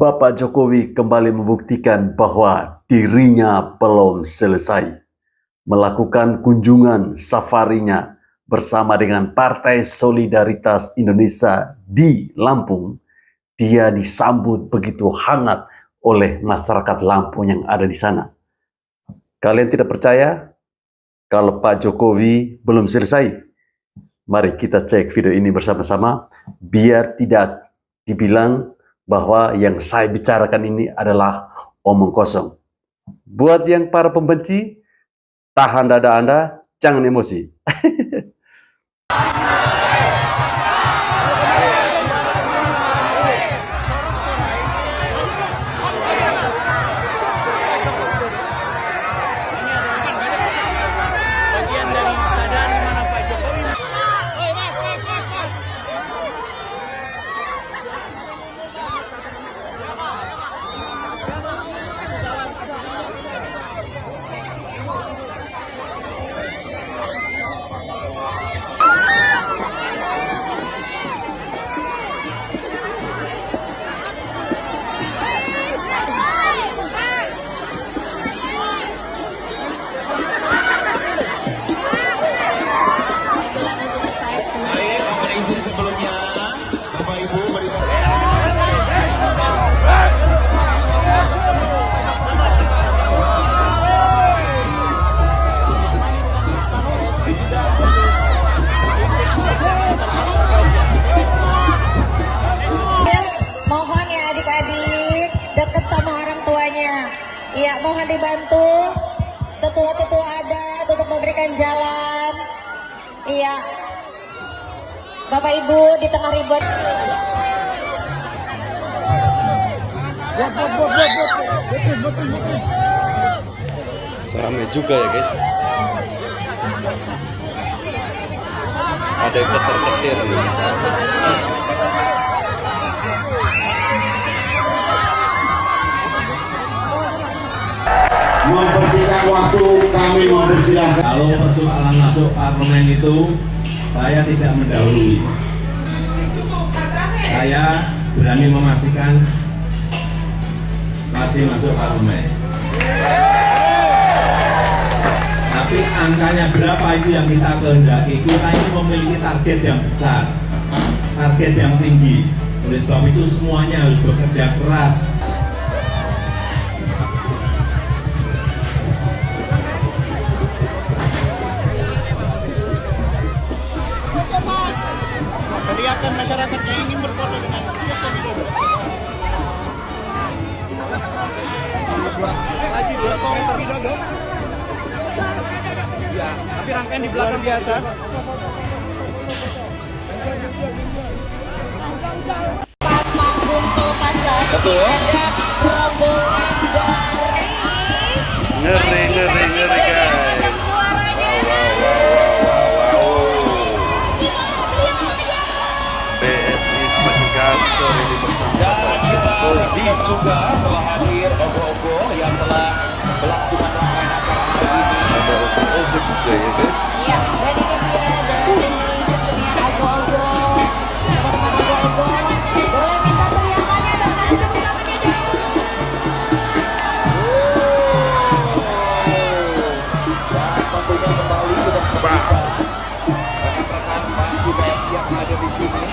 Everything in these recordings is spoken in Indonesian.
Bapak Jokowi kembali membuktikan bahwa dirinya belum selesai. Melakukan kunjungan safarinya bersama dengan Partai Solidaritas Indonesia di Lampung, dia disambut begitu hangat oleh masyarakat Lampung yang ada di sana. Kalian tidak percaya kalau Pak Jokowi belum selesai? Mari kita cek video ini bersama-sama biar tidak dibilang bahwa yang saya bicarakan ini adalah omong kosong. Buat yang para pembenci, tahan dada Anda, jangan emosi. Mohon ya adik-adik dekat sama orang tuanya. Iya, mohon dibantu. Tetua-tetua ada untuk memberikan jalan. Iya. Bapak Ibu di tengah ribut. Ramai juga ya guys. Ada yang ketir-ketir nih. Mempersingkat waktu, kami mempersilahkan. Kalau persoalan masuk parlemen itu saya tidak mendahului. Saya berani memastikan masih masuk parlemen. Tapi angkanya berapa itu yang kita kehendaki. Kita ini memiliki target yang besar, target yang tinggi. Oleh sebab itu semuanya harus bekerja keras. Teriakan masyarakat yang ingin berfoto dengan Joko Widodo. Lagi Joko Widodo. Ya, tapi rangkaian di belakang biasa. Panggung Pasar ini ada rombongan dari Ngeri guys. PSI semakin kacau ini bersama Bapak Jokowi. Juga telah hadir ogo-ogo yang telah melangsungkan rangkaian acara hari ini. Ada ogo-ogo juga ya guys. Iya, dan ini dia dari kesenian ogo-ogo. Teman-teman ogo-ogo, boleh minta teriakannya dan tepuk tangannya dong. Dan tentunya kembali kita saksikan rekan-rekan bangsa PSI yang ada di sini.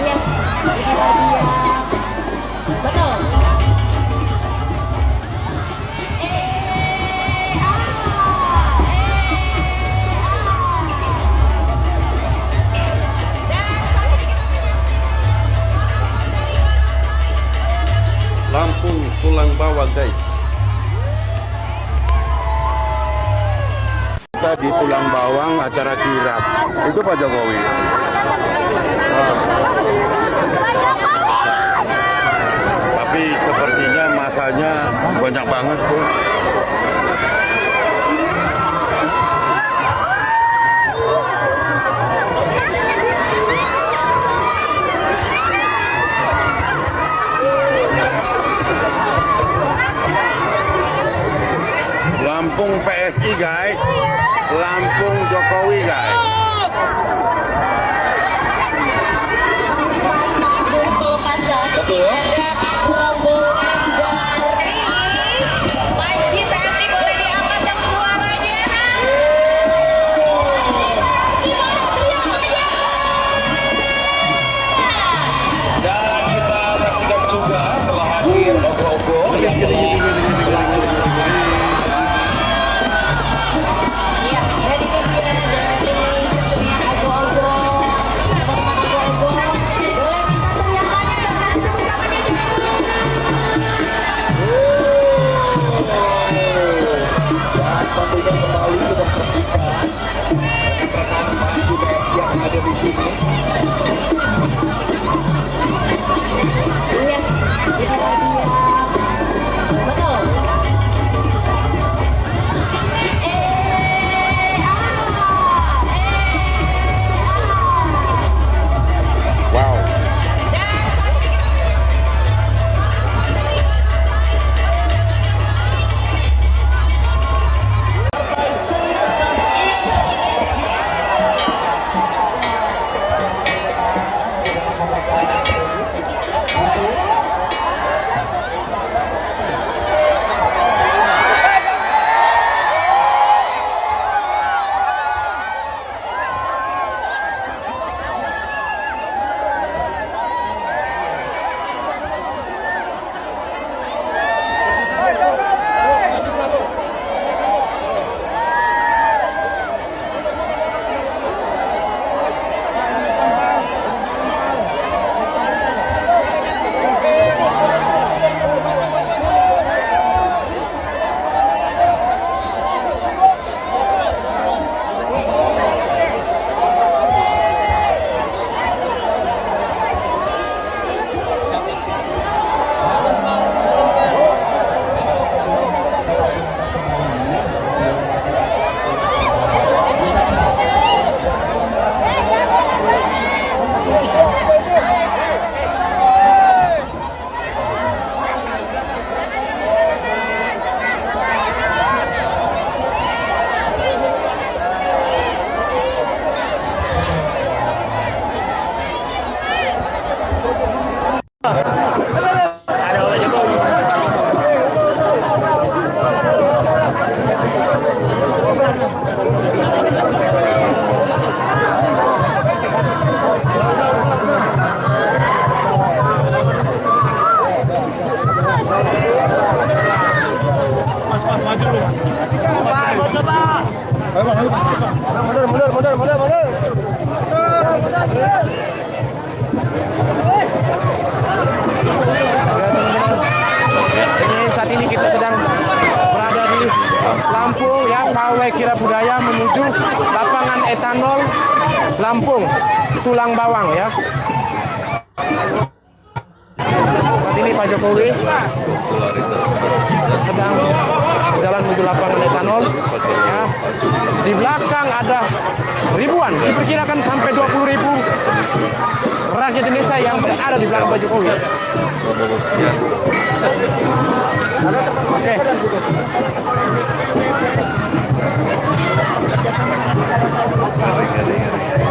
Yes, inilah dia. Betul. Lampung tulang bawah guys. Kita di Tulang Bawang acara kirap. Itu Pak Jokowi. Tapi sepertinya masanya banyak banget tuh. Lampung PSI guys, Lampung Jokowi guys. ada rombongan dari Panci PSI, boleh diangkat dong suaranya. PSI mana teriakannya? Dan kita saksikan juga telah hadir ogo-ogo yang langsung Ya, dan ini dia dari semuanya ogo-ogo. Teman-teman ogo-ogo, boleh minta teriakannya dong bersama dia. dan tentunya kembali kita saksikan rekan-rekan Panci PSI yang ada di sini. Yes, itu dia. Betul. Wow. Saat ini kita sedang berada di Lampung ya, pawai kirap budaya menuju lapangan etanol Lampung Tulang Bawang ya. Saat ini Pak Jokowi sedang berjalan menuju lapangan etanol ya. Di belakang ada ribuan, diperkirakan sampai 20.000 rakyat Indonesia yang berada di belakang Pak Jokowi. Oke.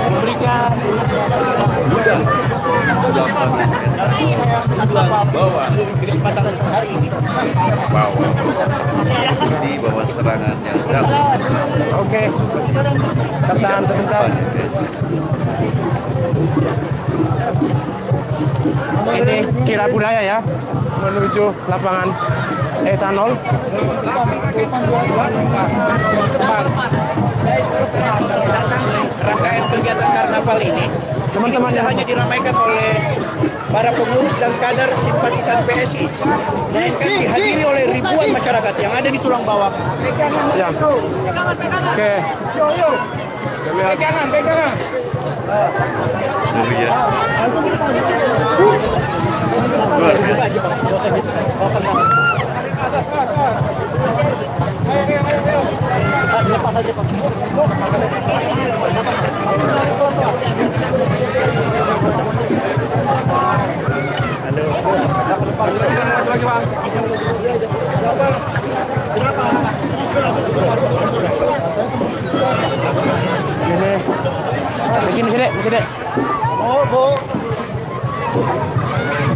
Memberikan kesempatan hari ini. Bukti bahwa serangan yang dapat. Oke. Tertahan sebentar. Ini kirap budaya ya, menuju lapangan etanol. Rangkaian kegiatan karnaval ini teman-teman hanya diramaikan oleh para pengurus dan kader simpatisan PSI, melainkan dihadiri oleh ribuan masyarakat yang ada di Tulang Bawang. Ya. Oke. Pegangan. Ya. Luar biasa. Sini.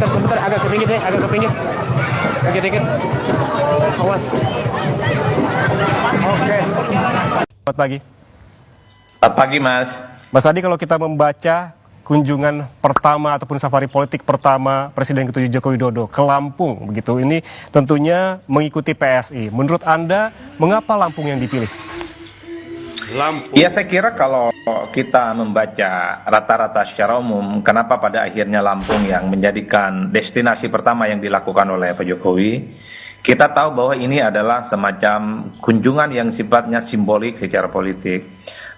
Sebentar agak ke dikit ya, agak ke pinggir. Dikit. Awas. Oke. Selamat pagi. Selamat pagi, Mas. Mas Adi, kalau kita membaca kunjungan pertama ataupun safari politik pertama Presiden ke-7 Joko Widodo ke Lampung begitu, ini tentunya mengikuti PSI. Menurut Anda, mengapa Lampung yang dipilih? Ya, saya kira kalau kita membaca rata-rata secara umum, kenapa pada akhirnya Lampung yang menjadikan destinasi pertama yang dilakukan oleh Pak Jokowi, kita tahu bahwa ini adalah semacam kunjungan yang sifatnya simbolik secara politik.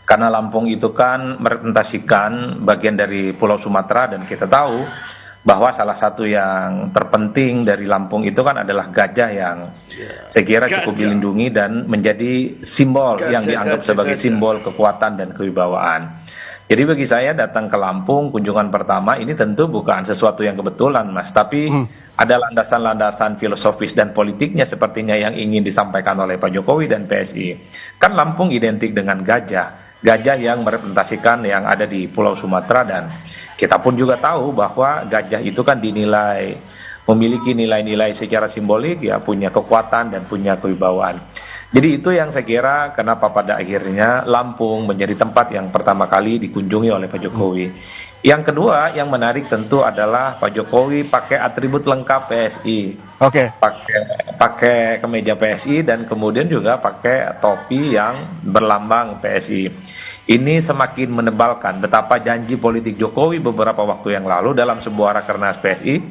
Karena Lampung itu kan merepresentasikan bagian dari Pulau Sumatera, dan kita tahu bahwa salah satu yang terpenting dari Lampung itu kan adalah gajah yang saya kira cukup dilindungi dan menjadi simbol yang dianggap sebagai simbol kekuatan dan kewibawaan. Jadi bagi saya datang ke Lampung kunjungan pertama ini tentu bukan sesuatu yang kebetulan, Mas, tapi ada landasan-landasan filosofis dan politiknya sepertinya yang ingin disampaikan oleh Pak Jokowi dan PSI. Kan Lampung identik dengan gajah yang merepresentasikan yang ada di Pulau Sumatera, dan kita pun juga tahu bahwa gajah itu kan dinilai memiliki nilai-nilai secara simbolik, ya punya kekuatan dan punya kewibawaan. Jadi itu yang saya kira kenapa pada akhirnya Lampung menjadi tempat yang pertama kali dikunjungi oleh Pak Jokowi. Yang kedua yang menarik tentu adalah Pak Jokowi pakai atribut lengkap PSI. Oke. Pakai kemeja PSI dan kemudian juga pakai topi yang berlambang PSI. Ini semakin menebalkan betapa janji politik Jokowi beberapa waktu yang lalu dalam sebuah rakernas PSI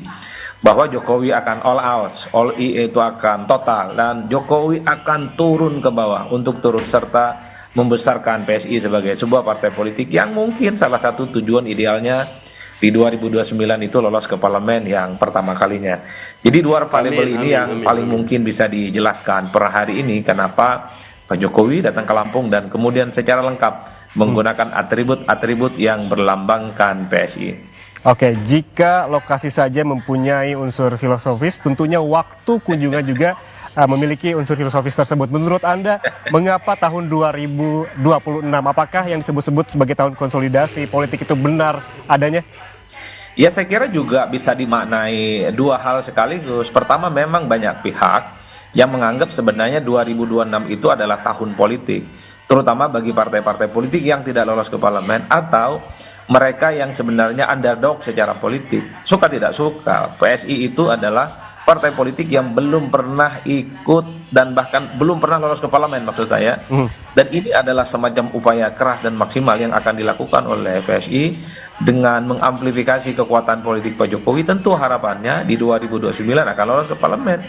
bahwa Jokowi akan all out, all itu akan total, dan Jokowi akan turun ke bawah untuk turut serta membesarkan PSI sebagai sebuah partai politik yang mungkin salah satu tujuan idealnya di 2029 itu lolos ke parlemen yang pertama kalinya. Jadi dua variabel ini yang paling mungkin bisa dijelaskan per hari ini kenapa Pak Jokowi datang ke Lampung dan kemudian secara lengkap menggunakan atribut-atribut yang berlambangkan PSI. Oke, jika lokasi saja mempunyai unsur filosofis, tentunya waktu kunjungan juga memiliki unsur filosofis tersebut. Menurut Anda, mengapa tahun 2026? Apakah yang disebut-sebut sebagai tahun konsolidasi politik itu benar adanya? Ya, saya kira juga bisa dimaknai dua hal sekaligus. Pertama, memang banyak pihak yang menganggap sebenarnya 2026 itu adalah tahun politik, terutama bagi partai-partai politik yang tidak lolos ke parlemen atau mereka yang sebenarnya underdog secara politik. Suka tidak suka, PSI itu adalah partai politik yang belum pernah ikut dan bahkan belum pernah lolos ke parlemen maksud saya. Dan ini adalah semacam upaya keras dan maksimal yang akan dilakukan oleh PSI dengan mengamplifikasi kekuatan politik Pak Jokowi. Tentu harapannya di 2029 akan lolos ke parlemen.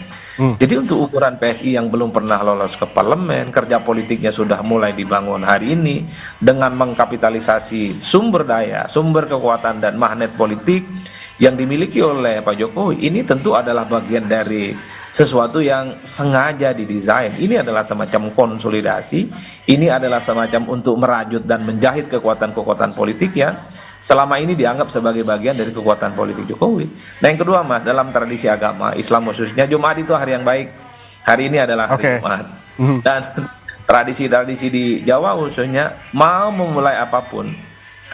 Jadi untuk ukuran PSI yang belum pernah lolos ke parlemen, kerja politiknya sudah mulai dibangun hari ini dengan mengkapitalisasi sumber daya, sumber kekuatan dan magnet politik yang dimiliki oleh Pak Jokowi. Ini tentu adalah bagian dari sesuatu yang sengaja didesain. Ini adalah semacam konsolidasi, ini adalah semacam untuk merajut dan menjahit kekuatan-kekuatan politik yang selama ini dianggap sebagai bagian dari kekuatan politik Jokowi. Nah yang kedua, Mas, dalam tradisi agama Islam khususnya Jumat itu hari yang baik. Hari ini adalah hari Jumat. Dan tradisi-tradisi di Jawa khususnya mau memulai apapun,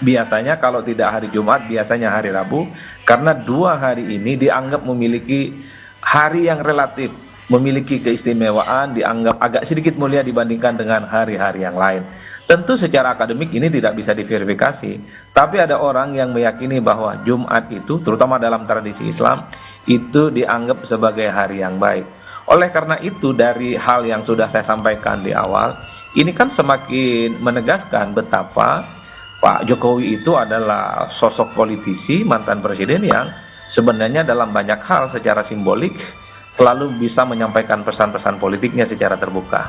biasanya kalau tidak hari Jumat, biasanya hari Rabu, karena dua hari ini dianggap memiliki hari yang relatif, memiliki keistimewaan, dianggap agak sedikit mulia dibandingkan dengan hari-hari yang lain. Tentu secara akademik ini tidak bisa diverifikasi, tapi ada orang yang meyakini bahwa Jumat itu, terutama dalam tradisi Islam, itu dianggap sebagai hari yang baik. Oleh karena itu, dari hal yang sudah saya sampaikan di awal, ini kan semakin menegaskan betapa Pak Jokowi itu adalah sosok politisi, mantan presiden yang sebenarnya dalam banyak hal secara simbolik selalu bisa menyampaikan pesan-pesan politiknya secara terbuka.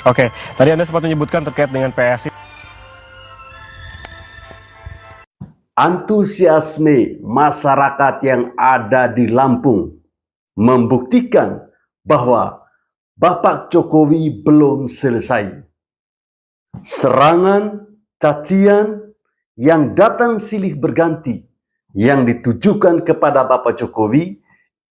Oke, tadi Anda sempat menyebutkan terkait dengan PSI. Antusiasme masyarakat yang ada di Lampung membuktikan bahwa Bapak Jokowi belum selesai. Serangan, cacian yang datang silih berganti yang ditujukan kepada Bapak Jokowi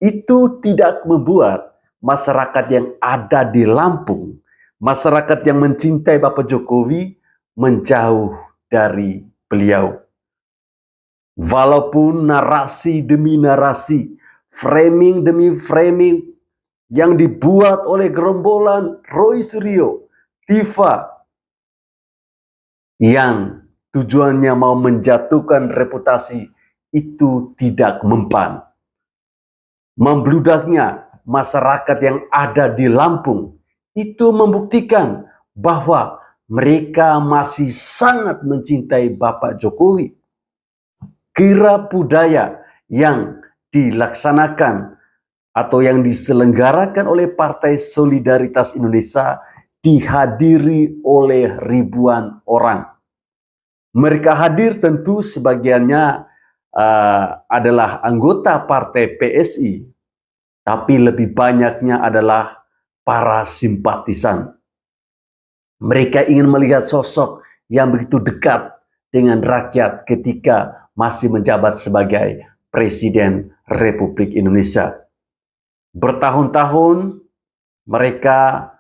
itu tidak membuat masyarakat yang ada di Lampung, masyarakat yang mencintai Bapak Jokowi menjauh dari beliau. Walaupun narasi demi narasi, framing demi framing yang dibuat oleh gerombolan Roy Suryo, Tifa, yang tujuannya mau menjatuhkan reputasi itu tidak mempan. Membludaknya masyarakat yang ada di Lampung itu membuktikan bahwa mereka masih sangat mencintai Bapak Jokowi. Kirap budaya yang dilaksanakan atau yang diselenggarakan oleh Partai Solidaritas Indonesia dihadiri oleh ribuan orang. Mereka hadir tentu sebagiannya adalah anggota Partai PSI, tapi lebih banyaknya adalah para simpatisan. Mereka ingin melihat sosok yang begitu dekat dengan rakyat ketika masih menjabat sebagai Presiden Republik Indonesia. Bertahun-tahun mereka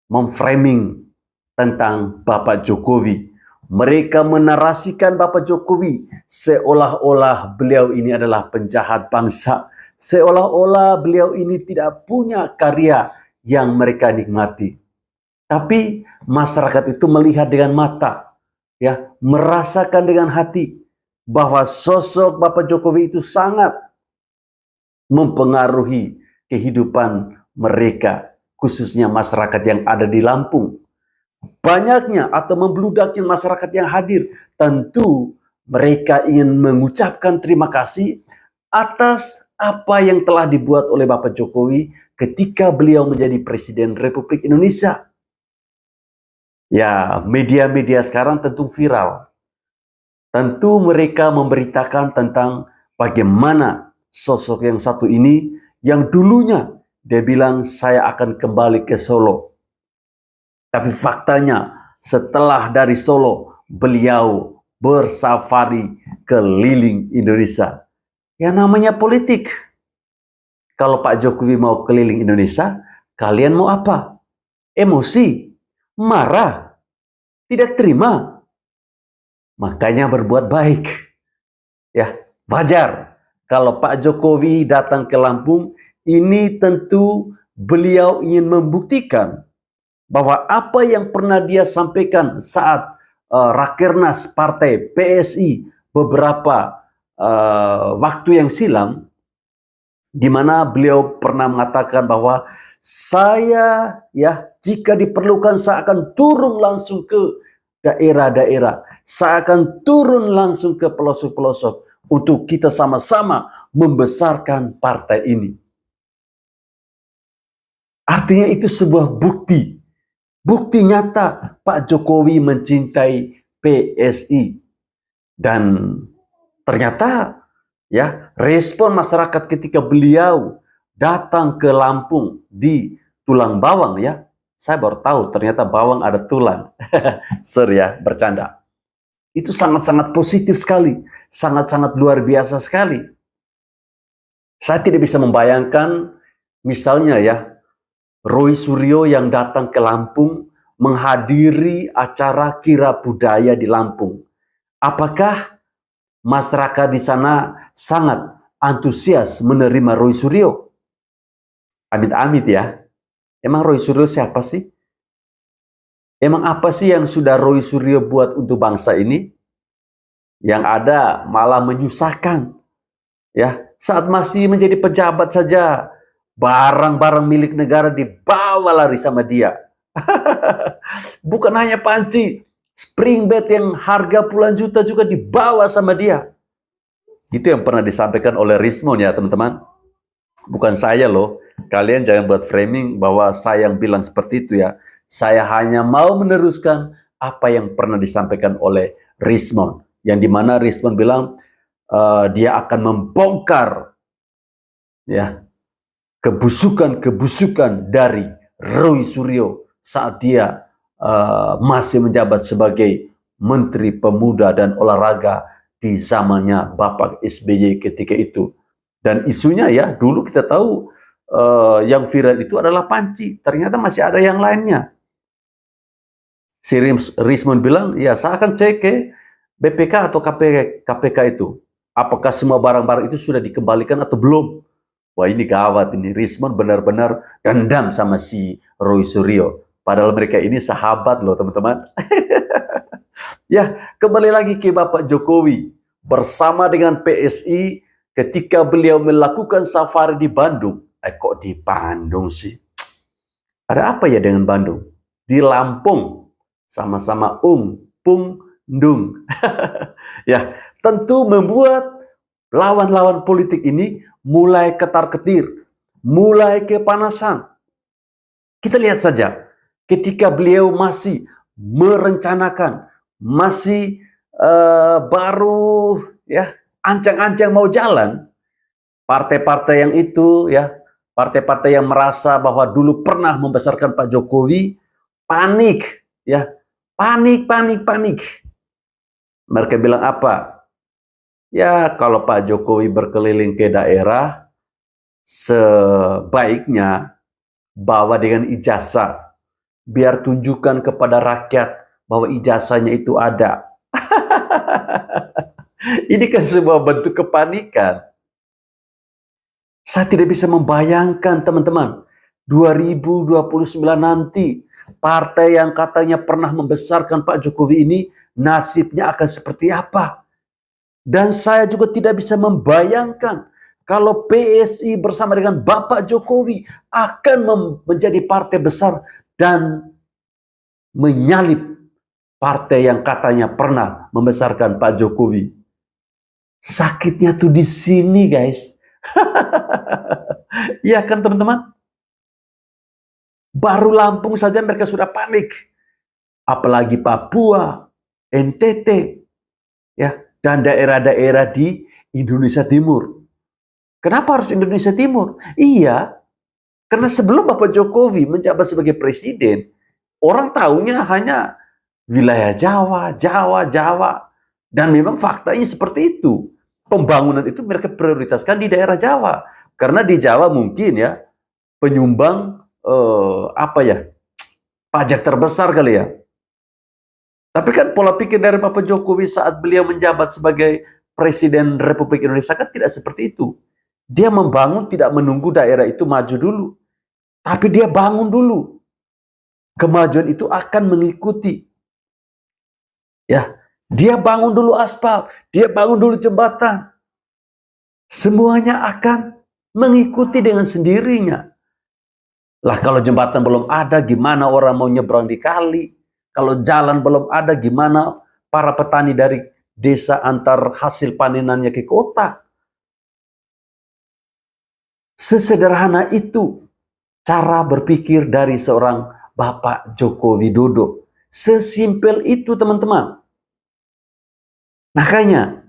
memframing tentang Bapak Jokowi. Mereka menarasikan Bapak Jokowi seolah-olah beliau ini adalah penjahat bangsa, seolah-olah beliau ini tidak punya karya yang mereka nikmati. Tapi masyarakat itu melihat dengan mata, ya, merasakan dengan hati bahwa sosok Bapak Jokowi itu sangat mempengaruhi kehidupan mereka, khususnya masyarakat yang ada di Lampung. Banyaknya atau membludaknya masyarakat yang hadir, tentu mereka ingin mengucapkan terima kasih atas apa yang telah dibuat oleh Bapak Jokowi ketika beliau menjadi Presiden Republik Indonesia. Ya, media-media sekarang tentu viral. Tentu mereka memberitakan tentang bagaimana sosok yang satu ini yang dulunya dia bilang saya akan kembali ke Solo. Tapi faktanya setelah dari Solo beliau bersafari keliling Indonesia. Ya namanya politik. Kalau Pak Jokowi mau keliling Indonesia, kalian mau apa? Emosi, marah, tidak terima. Makanya berbuat baik. Ya, wajar. Kalau Pak Jokowi datang ke Lampung, ini tentu beliau ingin membuktikan bahwa apa yang pernah dia sampaikan saat Rakernas Partai PSI beberapa waktu yang silam, di mana beliau pernah mengatakan bahwa saya, ya, jika diperlukan saya akan turun langsung ke daerah-daerah, saya akan turun langsung ke pelosok-pelosok untuk kita sama-sama membesarkan partai ini. Artinya itu sebuah bukti. Bukti nyata Pak Jokowi mencintai PSI. Dan ternyata, ya, respon masyarakat ketika beliau datang ke Lampung di Tulang Bawang, ya. Saya baru tahu ternyata bawang ada tulang. Sorry ya, bercanda. Itu sangat-sangat positif sekali. Sangat-sangat luar biasa sekali. Saya tidak bisa membayangkan misalnya, ya, Roy Suryo yang datang ke Lampung menghadiri acara kirap budaya di Lampung. Apakah masyarakat di sana sangat antusias menerima Roy Suryo? Amit-amit ya. Emang Roy Suryo siapa sih? Emang apa sih yang sudah Roy Suryo buat untuk bangsa ini? Yang ada malah menyusahkan. Ya, saat masih menjadi pejabat saja, barang-barang milik negara dibawa lari sama dia. Bukan hanya panci, spring bed yang harga puluhan juta juga dibawa sama dia. Itu yang pernah disampaikan oleh Rismon ya teman-teman. Bukan saya loh. Kalian jangan buat framing bahwa saya yang bilang seperti itu ya. Saya hanya mau meneruskan apa yang pernah disampaikan oleh Rismon. Yang dimana Rismon bilang dia akan membongkar, ya, kebusukan-kebusukan dari Roy Suryo saat dia masih menjabat sebagai Menteri Pemuda dan Olahraga di zamannya Bapak SBY ketika itu. Dan isunya, ya, dulu kita tahu yang viral itu adalah panci. Ternyata masih ada yang lainnya. Si Rismon bilang, ya saya akan cek ke BPK atau KPK itu. Apakah semua barang-barang itu sudah dikembalikan atau belum? wah ini gawat ini, Rismon benar-benar dendam sama si Roy Suryo. Padahal mereka ini sahabat loh teman-teman. Ya, kembali lagi ke Bapak Jokowi. Bersama dengan PSI ketika beliau melakukan safari di Bandung. Kok di Bandung sih? Ada apa ya dengan Bandung? Di Lampung. Sama-sama Pung, Dung. Ya, tentu membuat lawan-lawan politik ini mulai ketar-ketir, mulai kepanasan. Kita lihat saja, ketika beliau masih merencanakan, masih baru ya ancang-ancang mau jalan, partai-partai yang itu ya, partai-partai yang merasa bahwa dulu pernah membesarkan Pak Jokowi, panik ya, panik. Mereka bilang apa? Ya, kalau Pak Jokowi berkeliling ke daerah, sebaiknya bawa dengan ijazah. Biar tunjukkan kepada rakyat bahwa ijazahnya itu ada. Ini kan sebuah bentuk kepanikan. Saya tidak bisa membayangkan teman-teman, 2029 nanti, partai yang katanya pernah membesarkan Pak Jokowi ini, nasibnya akan seperti apa? Dan saya juga tidak bisa membayangkan kalau PSI bersama dengan Bapak Jokowi akan menjadi partai besar dan menyalip partai yang katanya pernah membesarkan Pak Jokowi. Sakitnya tuh di sini, guys. Iya kan teman-teman? Baru Lampung saja mereka sudah panik. Apalagi Papua, NTT, ya, dan daerah-daerah di Indonesia Timur. Kenapa harus Indonesia Timur? Iya, karena sebelum Bapak Jokowi menjabat sebagai presiden, orang tahunya hanya wilayah Jawa. Dan memang faktanya seperti itu. Pembangunan itu mereka prioritaskan di daerah Jawa. Karena di Jawa mungkin ya, penyumbang pajak terbesar kali ya. Tapi kan pola pikir dari Bapak Jokowi saat beliau menjabat sebagai Presiden Republik Indonesia kan tidak seperti itu. Dia membangun tidak menunggu daerah itu maju dulu. Tapi dia bangun dulu. Kemajuan itu akan mengikuti. Ya, dia bangun dulu aspal, dia bangun dulu jembatan. Semuanya akan mengikuti dengan sendirinya. Lah kalau jembatan belum ada, gimana orang mau nyebrang di kali? Kalau jalan belum ada, gimana para petani dari desa antar hasil panenannya ke kota? Sesederhana itu cara berpikir dari seorang Bapak Joko Widodo. Sesimpel itu teman-teman. Makanya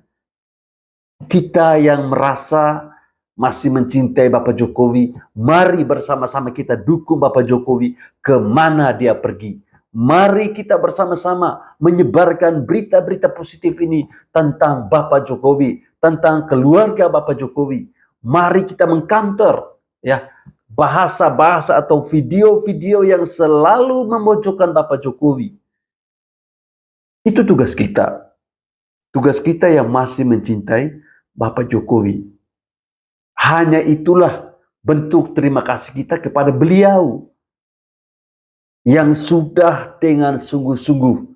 kita yang merasa masih mencintai Bapak Jokowi, mari bersama-sama kita dukung Bapak Jokowi kemana dia pergi. Mari kita bersama-sama menyebarkan berita-berita positif ini tentang Bapak Jokowi, tentang keluarga Bapak Jokowi. Mari kita mengcounter ya bahasa-bahasa atau video-video yang selalu memojokkan Bapak Jokowi. Itu tugas kita. Tugas kita yang masih mencintai Bapak Jokowi. Hanya itulah bentuk terima kasih kita kepada beliau yang sudah dengan sungguh-sungguh,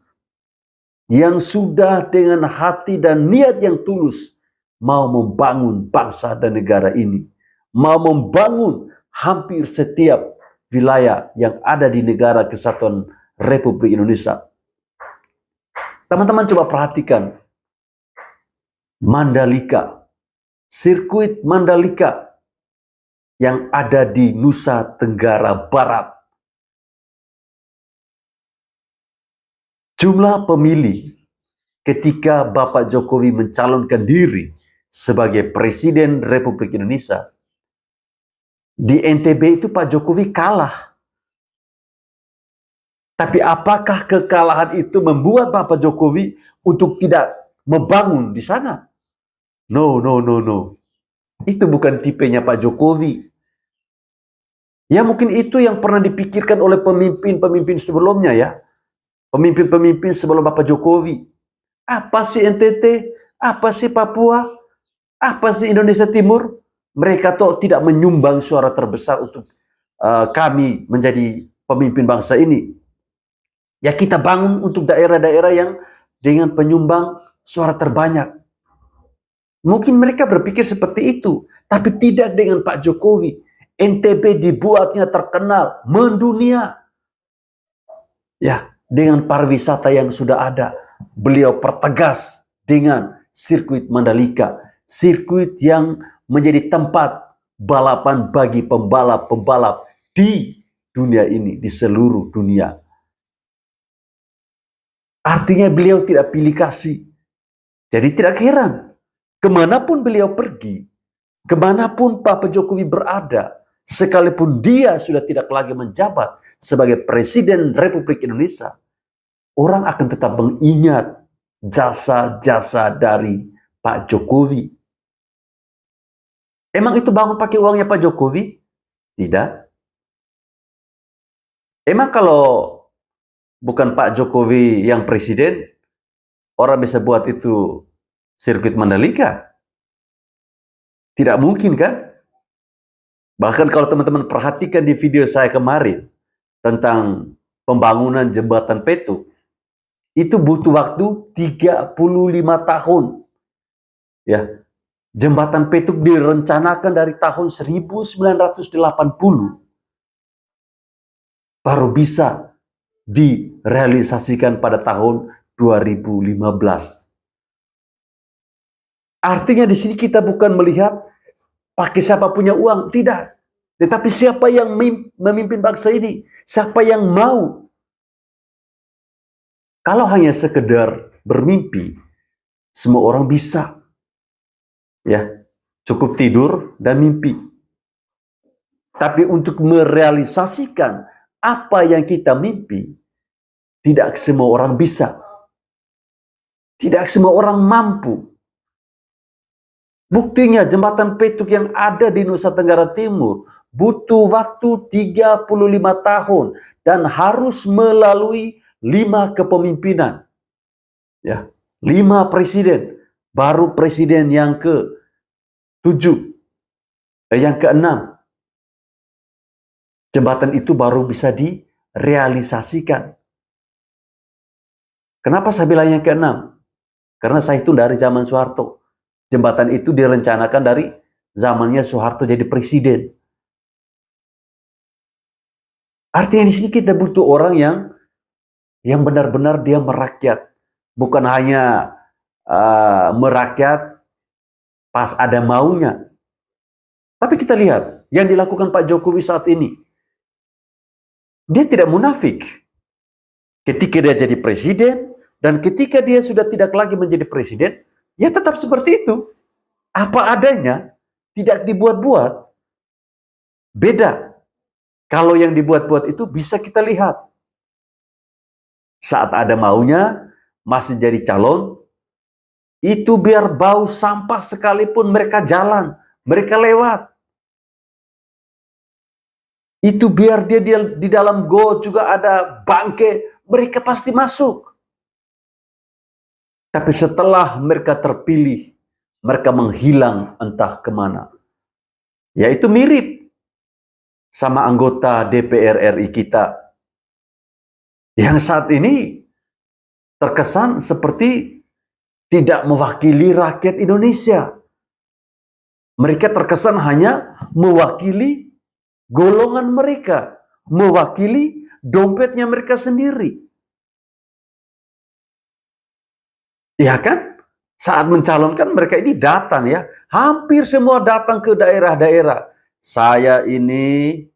yang sudah dengan hati dan niat yang tulus mau membangun bangsa dan negara ini, mau membangun hampir setiap wilayah yang ada di negara kesatuan Republik Indonesia. Teman-teman coba perhatikan Mandalika, sirkuit Mandalika yang ada di Nusa Tenggara Barat. Jumlah pemilih ketika Bapak Jokowi mencalonkan diri sebagai Presiden Republik Indonesia, di NTB itu Pak Jokowi kalah. Tapi apakah kekalahan itu membuat Bapak Jokowi untuk tidak membangun di sana? No. Itu bukan tipenya Pak Jokowi. Ya mungkin itu yang pernah dipikirkan oleh pemimpin-pemimpin sebelumnya ya. Pemimpin-pemimpin sebelum Bapak Jokowi. Apa sih NTT? Apa sih Papua? Apa sih Indonesia Timur? mereka tuh tidak menyumbang suara terbesar untuk kami menjadi pemimpin bangsa ini. Ya kita bangun untuk daerah-daerah yang dengan penyumbang suara terbanyak. Mungkin mereka berpikir seperti itu, tapi tidak dengan Pak Jokowi. NTB dibuatnya terkenal, mendunia. Ya, dengan pariwisata yang sudah ada, beliau pertegas dengan sirkuit Mandalika, sirkuit yang menjadi tempat balapan bagi pembalap-pembalap di dunia ini, di seluruh dunia. Artinya beliau tidak pilih kasih. Jadi tidak heran, kemanapun beliau pergi, kemanapun Pak Jokowi berada, sekalipun dia sudah tidak lagi menjabat sebagai Presiden Republik Indonesia, orang akan tetap mengingat jasa-jasa dari Pak Jokowi. Emang itu bangun pakai uangnya Pak Jokowi? Tidak. Emang kalau bukan Pak Jokowi yang presiden, orang bisa buat itu sirkuit Mandalika? Tidak mungkin kan? Bahkan kalau teman-teman perhatikan di video saya kemarin tentang pembangunan jembatan Petuk, itu butuh waktu 35 tahun. Ya, jembatan Petuk direncanakan dari tahun 1980 baru bisa direalisasikan pada tahun 2015. Artinya di sini kita bukan melihat pakai siapa punya uang, tidak. Tetapi siapa yang memimpin bangsa ini, siapa yang mau. Kalau hanya sekedar bermimpi, semua orang bisa. Ya, cukup tidur dan mimpi. Tapi untuk merealisasikan apa yang kita mimpi, tidak semua orang bisa. Tidak semua orang mampu. Buktinya jembatan Petuk yang ada di Nusa Tenggara Timur butuh waktu 35 tahun dan harus melalui 5 kepemimpinan. Ya, 5 presiden, baru presiden yang ke-7, yang ke-6. Jembatan itu baru bisa direalisasikan. Kenapa saya bilang yang ke-6? Karena saya itu dari zaman Soeharto. Jembatan itu direncanakan dari zamannya Soeharto jadi presiden. Artinya di sini kita butuh orang yang benar-benar dia merakyat, bukan hanya merakyat pas ada maunya. Tapi kita lihat yang dilakukan Pak Jokowi saat ini. Dia tidak munafik. Ketika dia jadi presiden dan ketika dia sudah tidak lagi menjadi presiden, ya tetap seperti itu. Apa adanya, tidak dibuat-buat. Beda. Kalau yang dibuat-buat itu bisa kita lihat. Saat ada maunya, masih jadi calon, itu biar bau sampah sekalipun mereka jalan, mereka lewat. Itu biar dia di dalam got juga ada bangke, mereka pasti masuk. Tapi setelah mereka terpilih, mereka menghilang entah kemana. Ya itu mirip sama anggota DPR RI kita. Yang saat ini terkesan seperti tidak mewakili rakyat Indonesia. Mereka terkesan hanya mewakili golongan mereka, mewakili dompetnya mereka sendiri. Ya kan? Saat mencalonkan mereka ini datang ya, hampir semua datang ke daerah-daerah. Saya ini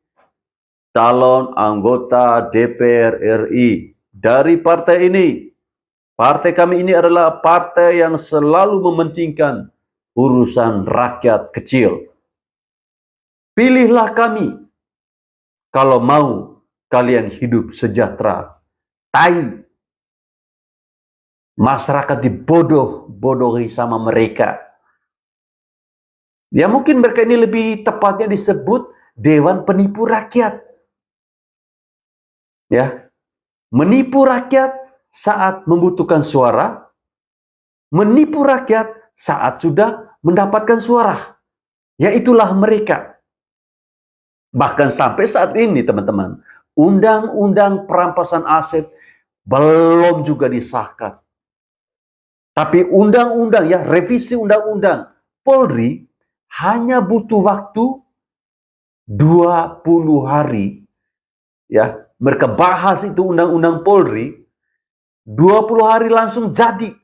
calon anggota DPR RI dari partai ini. Partai kami ini adalah partai yang selalu mementingkan urusan rakyat kecil. Pilihlah kami kalau mau kalian hidup sejahtera. Tai. Masyarakat dibodoh-bodohi sama mereka. Ya mungkin mereka ini lebih tepatnya disebut Dewan Penipu Rakyat. Ya, menipu rakyat saat membutuhkan suara, menipu rakyat saat sudah mendapatkan suara. Ya itulah mereka. Bahkan sampai saat ini teman-teman, undang-undang perampasan aset belum juga disahkan. Tapi undang-undang ya, revisi undang-undang Polri hanya butuh waktu 20 hari. Ya, mereka bahas itu undang-undang Polri, 20 hari langsung jadi.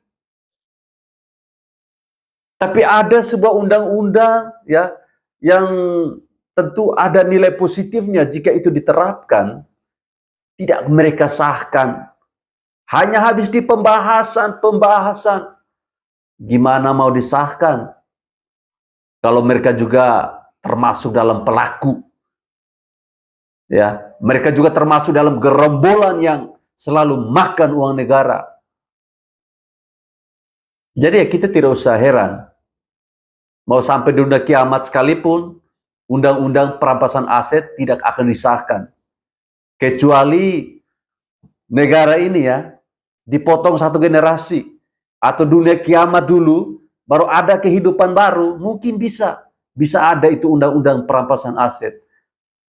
Tapi ada sebuah undang-undang ya yang tentu ada nilai positifnya jika itu diterapkan, tidak mereka sahkan. Hanya habis di pembahasan. Gimana mau disahkan? Kalau mereka juga termasuk dalam pelaku. Ya, mereka juga termasuk dalam gerombolan yang selalu makan uang negara. Jadi ya kita tidak usah heran. Mau sampai dunia kiamat sekalipun, undang-undang perampasan aset tidak akan disahkan. Kecuali negara ini ya, dipotong satu generasi. Atau dunia kiamat dulu, baru ada kehidupan baru, mungkin bisa. Bisa ada itu undang-undang perampasan aset.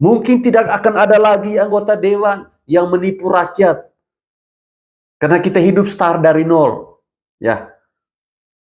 Mungkin tidak akan ada lagi anggota dewan yang menipu rakyat. Karena kita hidup start dari nol. Ya,